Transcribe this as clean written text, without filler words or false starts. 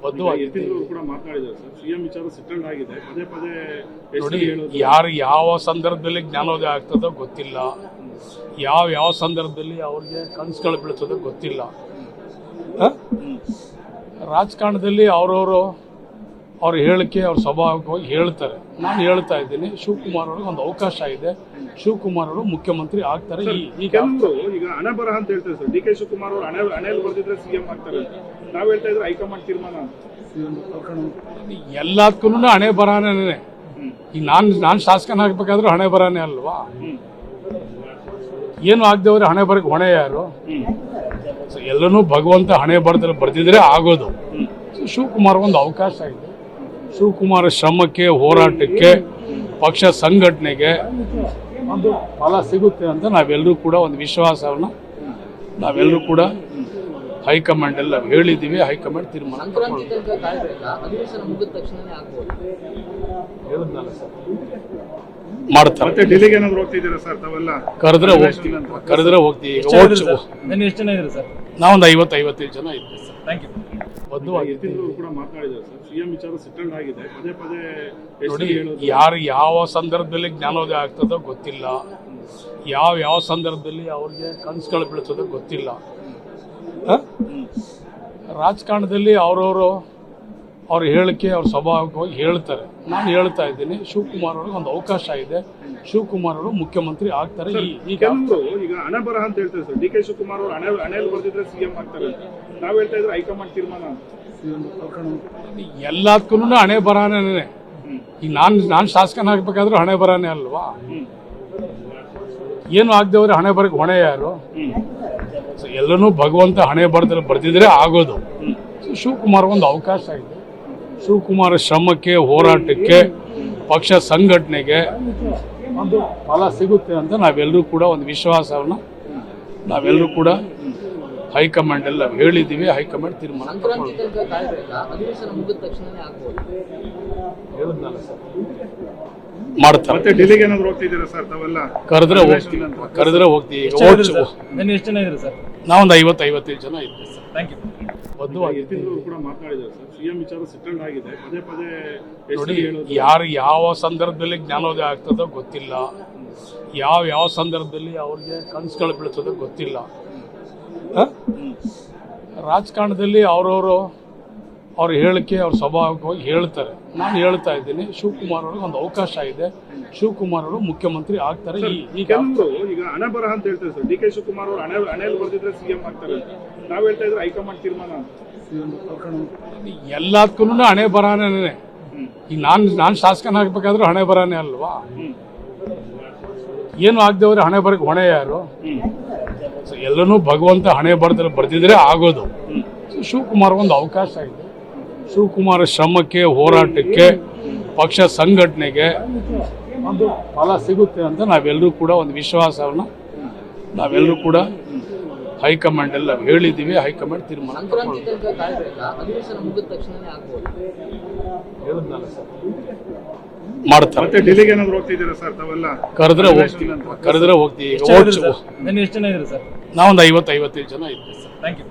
ಬದ್ಧವಾಗಿದ್ದೀವಿ ಕೂಡ ಮಾತನಾಡಿದ್ದಾರೆ sir. CM ವಿಚಾರ ಸೆಟಲ್ಡ್ ಆಗಿದೆ, ಪದೇ ಪದೇ ನೋಡಿ, ಯಾರು ಯಾವ ಸಂದರ್ಭದಲ್ಲಿ ಜ್ಞಾನೋದಯ ಆಗ್ತದೋ ಗೊತ್ತಿಲ್ಲ, ಯಾವ ಸಂದರ್ಭದಲ್ಲಿ ಅವ್ರಿಗೆ ಕನಸುಗಳು ಬೀಳ್ತದೋ ಗೊತ್ತಿಲ್ಲ. ರಾಜಕಾರಣದಲ್ಲಿ ಅವ್ರ ಹೇಳಿಕೆ ಅವ್ರ ಸ್ವಭಾವವಾಗಿ ಹೇಳ್ತಾರೆ. ನಾನು ಹೇಳ್ತಾ ಇದ್ದೀನಿ, ಶಿವಕುಮಾರ್ ಅವ್ರಿಗೆ ಒಂದು ಅವಕಾಶ ಇದೆ, ಶಿವಕುಮಾರ್ ಅವರು ಮುಖ್ಯಮಂತ್ರಿ ಆಗ್ತಾರೆ. ಈಗ ಹಣೆ ಬರಹ ಅಂತ ಹೇಳ್ತಾರೆ ಸರ್. ಡಿ.ಕೆ. ಶಿವಕುಮಾರ್ ಅವರು ಹಣೆಯಲ್ಲಿ ಬರ್ದಿದ್ರೆ ಸಿಎಂ ಆಗ್ತಾರೆ. ನಾವ್ ಹೇಳ್ತಾ ಇದ್ರೆ ಹೈಕಮಾಂಡ್ ತೀರ್ಮಾನ ಎಲ್ಲದಕ್ಕೂ ಹಣೆ ಬರಹನೇ. ಈಗ ನಾನು ಶಾಸಕನ ಆಗ್ಬೇಕಾದ್ರೂ ಹಣೆ ಬರಹನೇ ಅಲ್ವಾ? ಏನು ಆಗದವ್ರೆ ಹಣೆ ಬರಕ್ಕೆ ಹೊಣೆ ಯಾರು? ಎಲ್ಲನೂ ಭಗವಂತ ಹಣೆ ಬರ್ದಿದ್ರೆ ಆಗೋದು. ಶಿವಕುಮಾರ್ ಒಂದು ಅವಕಾಶ ಇದೆ. ಶಿವಕುಮಾರ್ ಶ್ರಮಕ್ಕೆ, ಹೋರಾಟಕ್ಕೆ, ಪಕ್ಷ ಸಂಘಟನೆಗೆ ಒಂದು ಫಲ ಸಿಗುತ್ತೆ ಅಂತ ನಾವೆಲ್ಲರೂ ಕೂಡ ಒಂದು ವಿಶ್ವಾಸವನ್ನು ನಾವೆಲ್ಲರೂ ಕೂಡ ಹೈಕಮಾಂಡ್ ಎಲ್ಲ ಹೇಳಿದ್ದೀವಿ. ಹೈಕಮಾಂಡ್ ತೀರ್ಮಾನ ಮಾಡ್ತಾರೆ. ಡೆಲ್ಲಿಗೆ ಏನಾದ್ರು ಹೋಗ್ತಿದ್ದೀರಾ ಸರ್? ತಾವೆಲ್ಲ ಕರೆದ್ರೆ ಹೋಗ್ತೀವಿ. ನಾವೊಂದು 50-55 ಜನ ಇದ್ದೀವಿ ಸರ್. Thank you. ಬದ್ಧವಾಗಿದ್ದೀವಿ ಕೂಡ ಮಾತನಾಡಿದ್ದಾರೆ ಸರ್. ಸಿಎಂ ವಿಚಾರ ಸೆಟಲ್ಡ್ ಆಗಿದೆ, ಪದೇ ಪದೇ ನೋಡಿ, ಯಾರು ಯಾವ ಸಂದರ್ಭದಲ್ಲಿ ಜ್ಞಾನೋದಯ ಆಗ್ತದೋ ಗೊತ್ತಿಲ್ಲ, ಯಾವ ಸಂದರ್ಭದಲ್ಲಿ ಅವ್ರಿಗೆ ಕನಸುಗಳು ಬೀಳ್ತದೋ ಗೊತ್ತಿಲ್ಲ. ರಾಜಕಾರಣದಲ್ಲಿ ಅವ್ರ ಹೇಳಿಕೆ ಅವ್ರ ಸ್ವಭಾವವಾಗಿ ಹೇಳ್ತಾರೆ. ನಾನು ಹೇಳ್ತಾ ಇದ್ದೀನಿ, ಶಿವಕುಮಾರ್ ಅವ್ರಿಗೆ ಒಂದು ಅವಕಾಶ ಇದೆ, ಶಿವಕುಮಾರ್ ಅವರು ಮುಖ್ಯಮಂತ್ರಿ ಆಗ್ತಾರೆ. ಈಗ ಹಣೆ ಬರಹ ಅಂತ ಹೇಳ್ತಾರೆ ಸರ್. ಡಿ.ಕೆ. ಶಿವಕುಮಾರ್ ಅವರು ಹಣೆಯಲ್ಲಿ ಬರ್ದಿದ್ರೆ ಸಿಎಂ ಆಗ್ತಾರೆ. ನಾವ್ ಹೇಳ್ತಾ ಇದ್ರೆ ಹೈಕಮಾಂಡ್ ತೀರ್ಮಾನ ಎಲ್ಲದಕ್ಕೂ ಹಣೆ ಬರಹನೇ. ಈಗ ನಾನು ಶಾಸಕನ ಆಗ್ಬೇಕಾದ್ರೂ ಹಣೆ ಬರಹನೇ ಅಲ್ವಾ? ಏನು ಆಗದವ್ರೆ ಹಣೆ ಬರಕ್ಕೆ ಹೊಣೆ ಯಾರು? ಎಲ್ಲನೂ ಭಗವಂತ ಹಣೆ ಬರ್ದಿದ್ರೆ ಆಗೋದು. ಶಿವಕುಮಾರ್ ಒಂದು ಅವಕಾಶ ಇದೆ. ಶಿವಕುಮಾರ್ ಶ್ರಮಕ್ಕೆ, ಹೋರಾಟಕ್ಕೆ, ಪಕ್ಷ ಸಂಘಟನೆಗೆ ಒಂದು ಫಲ ಸಿಗುತ್ತೆ ಅಂತ ನಾವೆಲ್ಲರೂ ಕೂಡ ಒಂದು ವಿಶ್ವಾಸವನ್ನು ನಾವೆಲ್ಲರೂ ಕೂಡ ಹೈಕಮಾಂಡ್ ಎಲ್ಲ ಹೇಳಿದ್ದೀವಿ. ಹೈಕಮಾಂಡ್ ತೀರ್ಮಾನ ಮಾಡ್ತಾರೆ. ಡೆಲ್ಲಿಗೆ ಏನಾದ್ರು ಹೋಗ್ತಿದ್ದೀರಾ ಸರ್? ತಾವೆಲ್ಲ ಕರೆದ್ರೆ ಹೋಗ್ತೀವಿ. ನಾವೊಂದು 50-55 ಜನ ಇದ್ದೀವಿ ಸರ್. Thank you. ಬದ್ಧವಾಗಿದ್ದೀವಿ ಕೂಡ ಮಾತನಾಡಿದ್ದಾರೆ ಸರ್. ಸಿಎಂ ವಿಚಾರ ಸೆಟಲ್ಡ್ ಆಗಿದೆ, ಪದೇ ಪದೇ ನೋಡಿ, ಯಾರು ಯಾವ ಸಂದರ್ಭದಲ್ಲಿ ಜ್ಞಾನೋದಯ ಆಗ್ತದೋ ಗೊತ್ತಿಲ್ಲ, ಯಾವ ಸಂದರ್ಭದಲ್ಲಿ ಅವ್ರಿಗೆ ಕನಸುಗಳು ಬೀಳ್ತದೋ ಗೊತ್ತಿಲ್ಲ. ರಾಜಕಾರಣದಲ್ಲಿ ಅವ್ರ ಹೇಳಿಕೆ ಅವ್ರ ಸ್ವಭಾವವಾಗಿ ಹೇಳ್ತಾರೆ. ನಾನು ಹೇಳ್ತಾ ಇದ್ದೀನಿ, ಶಿವಕುಮಾರ್ ಅವ್ರಿಗೆ ಒಂದು ಅವಕಾಶ ಇದೆ, ಶಿವಕುಮಾರ್ ಅವರು ಮುಖ್ಯಮಂತ್ರಿ ಆಗ್ತಾರೆ. ಈಗ ಹಣೆ ಬರಹ ಅಂತ ಹೇಳ್ತಾರೆ ಸರ್. ಡಿ.ಕೆ. ಶಿವಕುಮಾರ್ ಅವರು ಹಣೆಯಲ್ಲಿ ಬರ್ದಿದ್ರೆ ಸಿಎಂ ಆಗ್ತಾರೆ. ನಾವ್ ಹೇಳ್ತಾ ಇದ್ರೆ ಹೈಕಮಾಂಡ್ ತೀರ್ಮಾನ ಎಲ್ಲದಕ್ಕೂ ಹಣೆ ಬರಹನೇ. ಈಗ ನಾನು ಶಾಸಕನ ಆಗ್ಬೇಕಾದ್ರೂ ಹಣೆ ಬರಹನೇ ಅಲ್ವಾ? ಏನು ಆಗದವ್ರೆ ಹಣೆ ಬರಕ್ಕೆ ಹೊಣೆ ಯಾರು? ಎಲ್ಲನೂ ಭಗವಂತ ಹಣೆ ಬರ್ದಿದ್ರೆ ಆಗೋದು. ಶಿವಕುಮಾರ್ ಒಂದು ಅವಕಾಶ ಇದೆ. ಶಿವಕುಮಾರ್ ಶ್ರಮಕ್ಕೆ, ಹೋರಾಟಕ್ಕೆ, ಪಕ್ಷ ಸಂಘಟನೆಗೆ ಒಂದು ಫಲ ಸಿಗುತ್ತೆ ಅಂತ ನಾವೆಲ್ಲರೂ ಕೂಡ ಒಂದು ವಿಶ್ವಾಸವನ್ನು ನಾವೆಲ್ಲರೂ ಕೂಡ ಹೈಕಮಾಂಡ್ ಎಲ್ಲ ಹೇಳಿದ್ದೀವಿ. ಹೈಕಮಾಂಡ್ ತೀರ್ಮಾನ ಮಾಡ್ತಾರೆ. ಡೆಲ್ಲಿಗೆ ಏನಾದ್ರು ಹೋಗ್ತಿದ್ದೀರಾ ಸರ್? ತಾವೆಲ್ಲ ಕರೆದ್ರೆ ಹೋಗ್ತೀವಿ. ನಾವೊಂದು 50-55 ಜನ ಇದ್ದೀವಿ ಸರ್. Thank you.